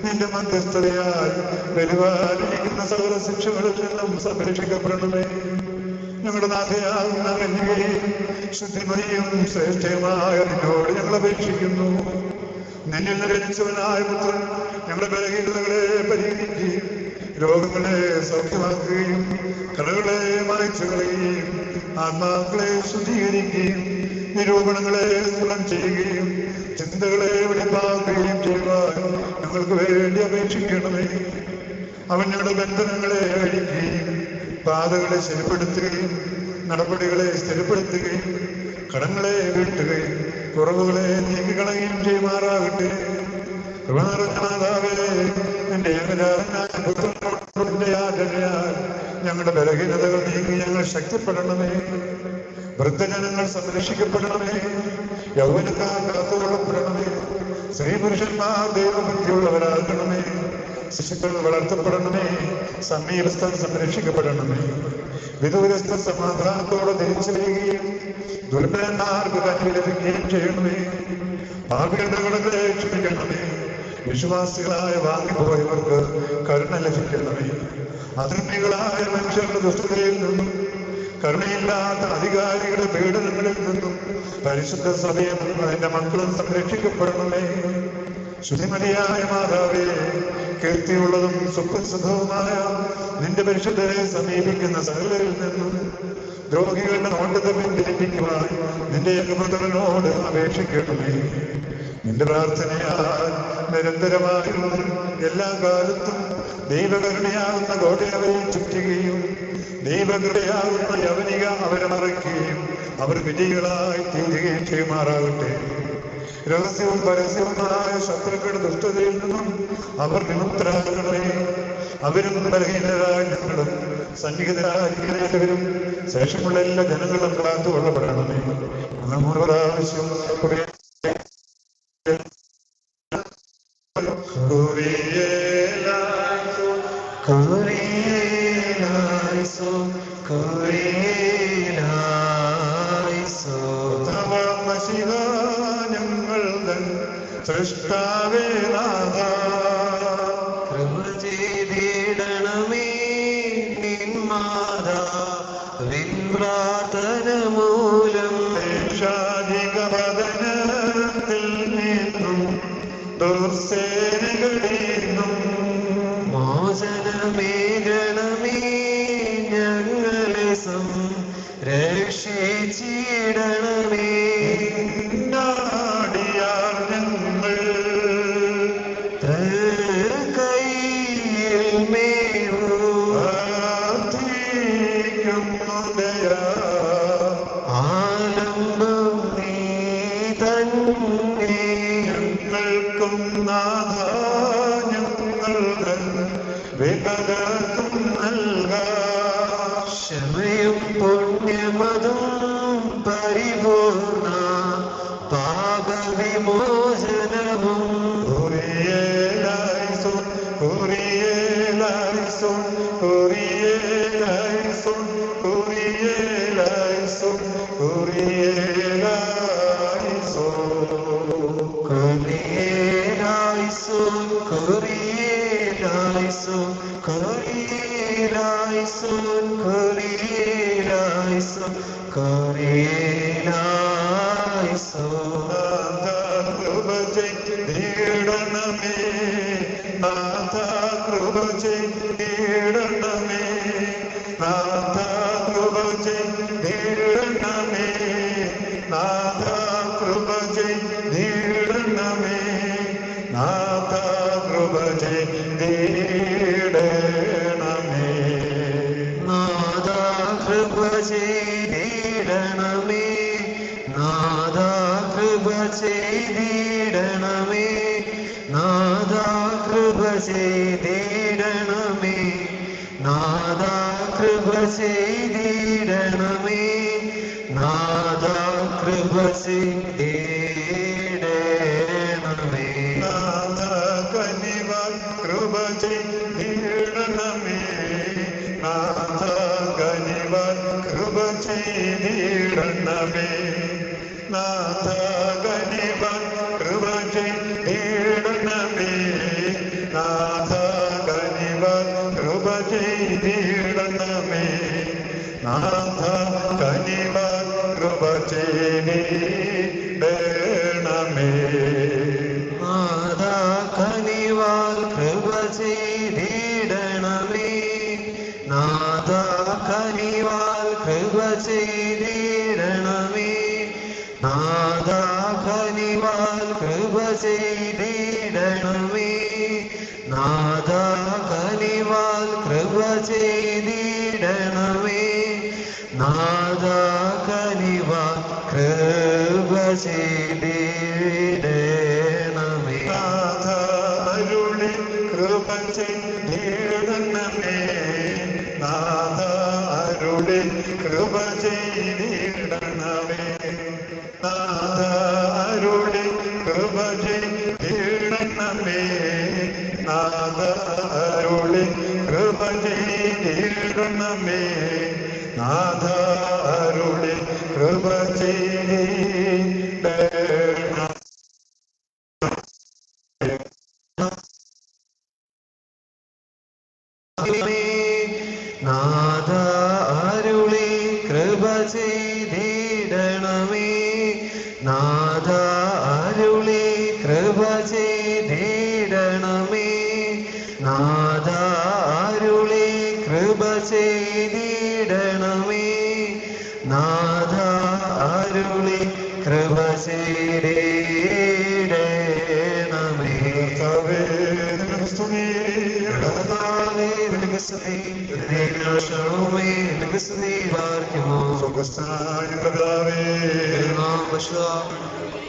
നിന്റെ മധ്യസ്ഥതയാൽ വരുവാനിരിക്കുന്ന സകല ശിക്ഷകളിൽ നിന്നും സംരക്ഷിക്കപ്പെടണമേ. ഞങ്ങളുടെ നാഥയാകുന്ന കന്യകയും ശുദ്ധിമതിയും ശ്രേഷ്ഠയുമായ നിന്നോട് ഞങ്ങൾ അപേക്ഷിക്കുന്നു. നിന്നിൽ നിരഞ്ജനവനായ പുത്രൻ ഞങ്ങളുടെ ബലഹീനതകളെ പരിഹരിക്കുകയും രോഗങ്ങളെ സൗഖ്യമാക്കുകയും കടകളെ മായ്ച്ചു കളയുകയും ആത്മാക്കളെ ശുദ്ധീകരിക്കുകയും നിരൂപണങ്ങളെ സ്ഥലം ചെയ്യുകയും ചിന്തകളെ വെളിപ്പാക്കുകയും ചെയ്യുവാൻ ഞങ്ങൾക്ക് വേണ്ടി അപേക്ഷിക്കണമേ. അവൻ ഞങ്ങളുടെ ബന്ധനങ്ങളെ അഴിക്കുകയും പാതകളെ ശരിപ്പെടുത്തുകയും നടപടികളെ സ്ഥിരപ്പെടുത്തുകയും കടങ്ങളെ വീട്ടുകയും കുറവുകളെ നീക്കിക്കളയുകയും ചെയ്യുമാറാകട്ടെ. കൃപ നിറഞ്ഞ മാതാവേ, നിന്റെ ഏകജാതനായ യാചനയാൽ ഞങ്ങളുടെ ബലഹീനതകൾ നീങ്ങി ഞങ്ങൾ ശക്തിപ്പെടണമേ. വൃദ്ധജനങ്ങൾ സംരക്ഷിക്കപ്പെടണമേ. യൗവനക്കാർ കാത്തുകൊള്ളപ്പെടണമേ. സ്ത്രീ പുരുഷന്മാർ ദൈവഭക്തിയുള്ളവരാകണമേ. ശിശുക്കൾ വളർത്തപ്പെടണമേ. സമീപസ്ഥർ സംരക്ഷിക്കപ്പെടണമേ. വിദൂരസ്ഥ സമാധാനത്തോടെ തിരിച്ചു വരികയും ദുർബലന്മാർക്ക് കഞ്ഞി ലഭിക്കുകയും ചെയ്യണമേ. പാപികളുടെ ക്ഷമിക്കണമേ. വിശ്വാസികളായ വാങ്ങിപ്പോയവർക്ക് കരുണ ലഭിക്കണമേ. അധർമ്മികളായ മനുഷ്യരുടെ ദുഷ്ടതയിൽ നിന്നും കരുണയില്ലാത്ത അധികാരികളുടെ പീഡനങ്ങളിൽ നിന്നും പരിശുദ്ധ സഭയും അതിന്റെ മക്കളും സംരക്ഷിക്കപ്പെടണമേ. ശുദ്ധിമതിയായ മാതാവേ, കീർത്തിയുള്ളതും സുപ്രസിദ്ധവുമായ നിന്റെ പരിശുദ്ധരെ സമീപിക്കുന്ന സകലരിൽ നിന്നും ദ്രോഹികളുടെ നോട്ടത്തെ പിന്തിരിപ്പിക്കുവാൻ നിന്റെ ഏകപുത്രനോട് അപേക്ഷിക്കണമേ. നിന്റെ പ്രാർത്ഥനയാൽ നിരന്തരമായും എല്ലാ കാലത്തും ദൈവകരുണയാകുന്ന ഗോടെ അവരെ ചുറ്റുകയും ദൈവകൃപയാകുന്ന യവനിക അവരെ മറയ്ക്കുകയും അവർ വിജയികളായി തീരുകയും ചെയ്യുമാറാകട്ടെ. രഹസ്യവും പരസ്യവുമായ ശത്രുക്കളുടെ ദുഷ്ടതയിൽ നിന്നും അവർ വിമുക്തരാകണമേ. അവരും ബലഹീനരായ ഞങ്ങളും സന്നിഹിതരായിരിക്കുന്നവരും ശേഷമുള്ള എല്ലാ ജനങ്ങളും കാത്തുകൊള്ളപ്പെടണമേ. പ്രാവശ്യം ഞങ്ങൾ സൃഷ്ടാവേ നാഥ, കൃപ ചെയ്തിടണമേ. നിൻ മാതാവിൻ പ്രാർത്ഥന മൂലം ദേശാധികപതനത്തിൽ നിന്നും ദുർസേനകളിൽ നിന്നും മോചനമേകണമേ. ഞങ്ങളെ സംരക്ഷിച്ചിടണമേ. നാടിയാർ ഞങ്ങൾ കൈയിൽ മേവൂ ആലംബം നീ തന്നെ. ഞങ്ങൾക്കും നാഥ ഞങ്ങൾ വിപകർക്കും നൽകാം. ക്ഷമയും പുണ്യമതും പരിപൂർണ പാപവിമോചനവും കുറിയേലായിസോൻ കുറിയേലായിസോൻ കുറിയേലായിസോൻ കുറിയേലായിസോൻ കുറിയേലായിസോൻ കുറിയേലായിസോൻ കുറിയേലായിസോൻ കുറിയേലായിസോൻ കുറിയേലായിസോൻ കുറിയേലായിസോൻ. കൃപ ചെയ്തിടണമേ നാഥ, കൃപ ചെയ്തിടണമേ നാഥ, കൃപ ചെയ്തിടണമേ നാഥ, കൃപ ചെയ്തിടണമേ ചെയ്തിടണമേ നാഥ കൃപ ചെയ്തിടണമേ നാഥ കൃപ ചെയ്തിടണമേ നാഥ കൃപ ചെയ്തിടണമേ നാഥ കനിവായി കൃപ ചെയ്തിടണമേ നാഥ കനിവായി കൃപ ചെയ്തിടണമേ നാഥ കനിവായി കൃപ ചെയ്തിടണമേ നാഥ കനിവായി കൃപ ചെയ്തിടണമേ നാഥ കനിവായി കൃപ ചെയ്തിടണമേ നാഥ കനിവാൽ കൃപ ചെയ്തിടണമേ നാഥ കനിവാൽ കൃപ ചെയ്തിടണമേ നാഥ കനിവാൽ കൃപ ചെയ്തിടണമേ നാഥ കനിവാൽ കൃപ ചെയ്തിടണമേ നാഥ കനിവാൽ കൃപ ചെയ്തിടണമേ നാഥ അരുളി കൃപ ചെയ്തിടണമേ നാഥ അരുളി കൃപ ചെയ്തിടണമേ നാഥ അരുളി കൃപ ചെയ്തിടണമേ നാഥ അരുളി കൃപ ചെയ്തിടണമേ നാഥ അരുളി കൃപ ചെയ്തിടണമേ നാഥ അരുളി കൃപ ചെയ്തിടണമേ നാഥ അരുളി കൃപ ചെയ്തിടണമേ നാഥ അരുളി കൃപ ചെയ്തിടണമേ നാഥ അരുളി കൃപ ചെയ്തിടണമേ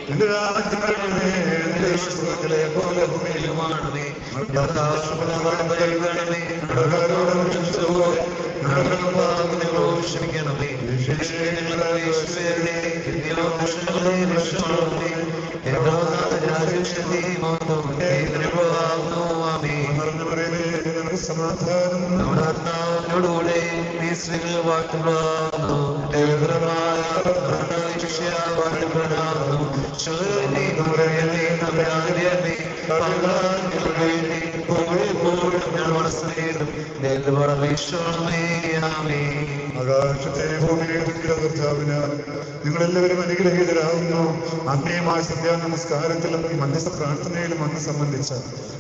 നിന്റെ രാജ്യം വരണമേ, നിന്റെ ഇഷ്ടത്തിലെ പോലെ ഭൂമിയിലുമാണമേ. ക്ഷമിക്കണമേ സമാധാനം ോടുകൂടെ നീ സ്ത്രീകൾ വാഴ്ത്തപ്പെടുന്നു ആകാശത്തെ ഭൂമിയെ കർത്താവിനാൽ നിങ്ങളെല്ലാവരും അനുഗ്രഹീതരാകുന്നു. ആത്മീയമായ സന്ധ്യാ നമസ്കാരത്തിലും മധ്യസ്ഥ പ്രാർത്ഥനയിലും അന്ന് സംബന്ധിച്ച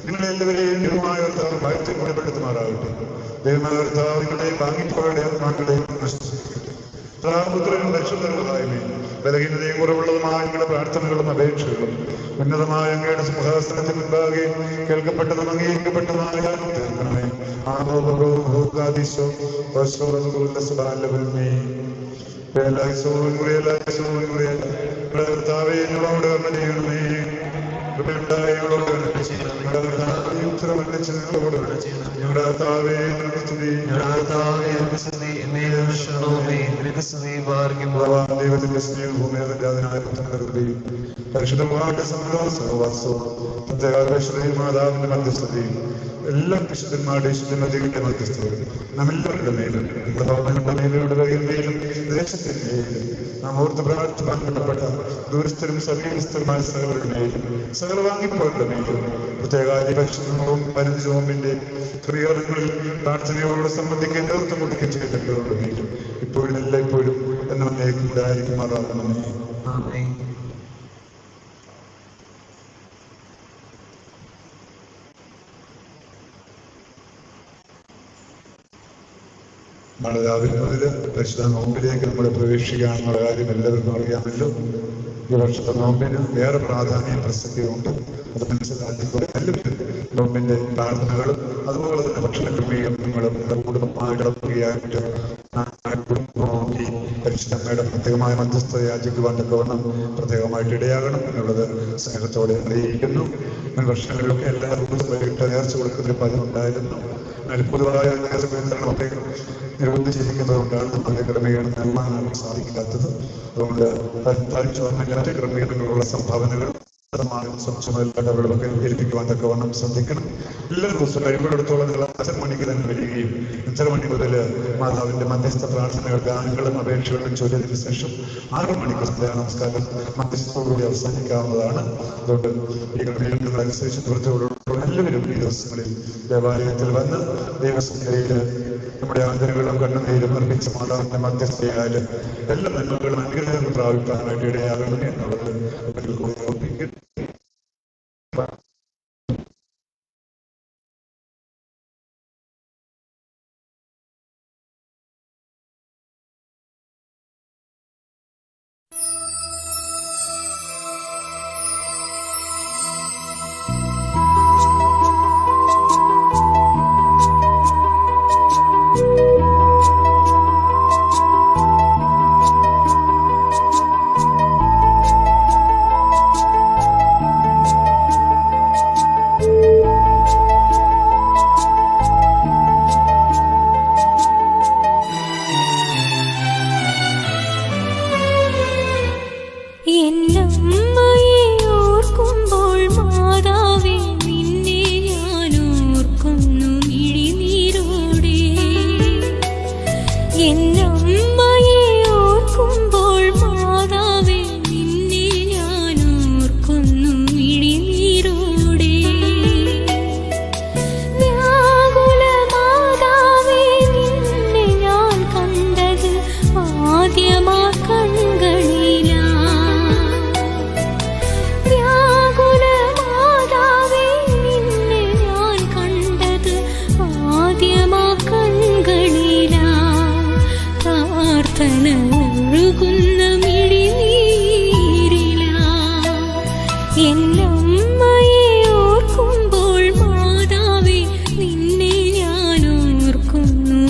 നിങ്ങളെല്ലാവരെയും ദൈവമായ കർത്താവ് വാഴ്ത്തി ഗുണപ്പെടുത്തുമാറാകട്ടെ. ദൈവമായ കർത്താവ് നിങ്ങളെ വാങ്ങിപ്പോയുടെ ആത്മാക്കളെ പുത്രനും രക്ഷകരുമായ്മേ ബലഹീനതയും കുറവുള്ളതുമായ നിങ്ങളുടെ പ്രാർത്ഥനകളും അപേക്ഷകളും ഉന്നതമായ അങ്ങയുടെ സിംഹാസനത്തിന് മുൻപാകെ കേൾക്കപ്പെട്ടതും അംഗീകരിക്കപ്പെട്ടതുമായ തീർക്കണമേ. കർത്താവേ ഞങ്ങളോട് കർമ്മ ചെയ്യണമേ. ഞങ്ങളുടെ കർത്താവേ ദൈവത്തിന്റെ സ്നേഹവും പരിശുദ്ധമായ സഹവാസവും മാതാവിന്റെ മധ്യസ്ഥതയും എല്ലാ വിശുദ്ധന്മാരുടെ വിശുദ്ധനദികളുടെ മധ്യസ്ഥതയും നമ്മെല്ലാവരുടെ മേലും നമ്മുടെ മേലയുടെ മേലും ദേശത്തിന്റെ മേലും നാം ഓർത്ത് പ്രാർത്ഥിക്കാൻ ബന്ധപ്പെട്ട ദൂരസ്ഥരും സമീപസ്ഥരുമായ സകലരുടെ മേലും സകല വാങ്ങിപ്പോരുടെ മേലും പ്രത്യേക പരിശുദ്ധവും പരിചോമിന്റെ ക്രിയകളിൽ പ്രാർത്ഥനയോട് സംബന്ധിക്കാൻ നേതൃത്വം കൊടുക്കുകയും ചെയ്തിട്ടുള്ളവരുടെ മേലും ഇപ്പോഴും എല്ലായ്പ്പോഴും എന്നേക്കും ഉണ്ടായിരിക്കുമാറാകണമേ. നാളെ രാവിലെ മുതൽ പരിശുദ്ധ നോമ്പിലേക്ക് നമ്മൾ പ്രവേശിക്കുകയാണെന്നുള്ള കാര്യം എല്ലാവർക്കും അറിയാമല്ലോ. ഈ വർഷത്തെ നോമ്പിന് വേറെ പ്രാധാന്യം പ്രസക്തിയുണ്ട്. അത് മനസ്സിലാക്കിക്കൊണ്ട് എല്ലാവരും നോമ്പിന്റെ പ്രാർത്ഥനകളും അതുപോലെ തന്നെ ഭക്ഷണ ക്രമീകരണങ്ങളും കുടുംബമായി കിടക്കുകയായിട്ട് കുടുംബമാക്കി പരിശുദ്ധമ്മയുടെ പ്രത്യേകമായ മധ്യസ്ഥത യാചിക്കുവാൻ തക്കവണ്ണം പ്രത്യേകമായിട്ട് ഇടയാകണം എന്നുള്ളത് സ്നേഹത്തോടെ അറിയിക്കുന്നു. മുൻ വർഷങ്ങളിലൊക്കെ എല്ലാ ദിവസവും വൈകിട്ട് നേർച്ച കൊടുക്കുന്നതിന് പതിവുണ്ടായിരുന്നു. എന്നാൽ പൊതുവായ നേർച്ച വിതരണമൊക്കെ നിരോധിച്ചിരിക്കുന്നതുകൊണ്ടാണ് അതിന്റെ ക്രമീകരണം നൽകാൻ സാധിക്കാത്തത്. അതുകൊണ്ട് താഴ്ച വന്ന ക്രമീകരണങ്ങളുള്ള സംഭാവനകൾ സ്വച്ഛമല്ലാത്തവരോടൊക്കെ ഏൽപ്പിക്കുവാൻ തക്കവണ്ണം ശ്രദ്ധിക്കണം. എല്ലാ ദിവസവും കഴിവുള്ളിടത്തോളം നിങ്ങൾ 5 മണിക്ക് തന്നെ വരികയും 5:30 മണി മുതൽ മാതാവിന്റെ മധ്യസ്ഥ പ്രാർത്ഥനകൾ ഗാനങ്ങളും അപേക്ഷകളും ചൊല്ലിയതിനു ശേഷം 6 മണിക്ക് നമസ്കാരം മധ്യസ്ഥത്തോടുകൂടി അവസാനിക്കാവുന്നതാണ്. അതുകൊണ്ട് ഈ ക്രമീകരണങ്ങളനുസരിച്ച് തീർച്ചയായിട്ടും എല്ലാവരും ഈ ദിവസങ്ങളിൽ ദേവാലയത്തിൽ വന്ന് ദൈവസന്നിധിയിൽ നമ്മുടെ ആന്തരങ്ങളും കണ്ണുനീരും നിർമ്മിച്ച മാതാവിന്റെ മധ്യസ്ഥയായാലും എല്ലാ നന്മകളും അനുഗ്രഹങ്ങളും പ്രാപിക്കാനായിട്ട് ഇടയാകണമേ എന്നുള്ളത് ഓർപ്പിക്കുന്നു. എന്നമ്മയെ ഓർക്കുമ്പോൾ മാതാവേ നിന്നെ ഞാൻ ഓർക്കുന്നു.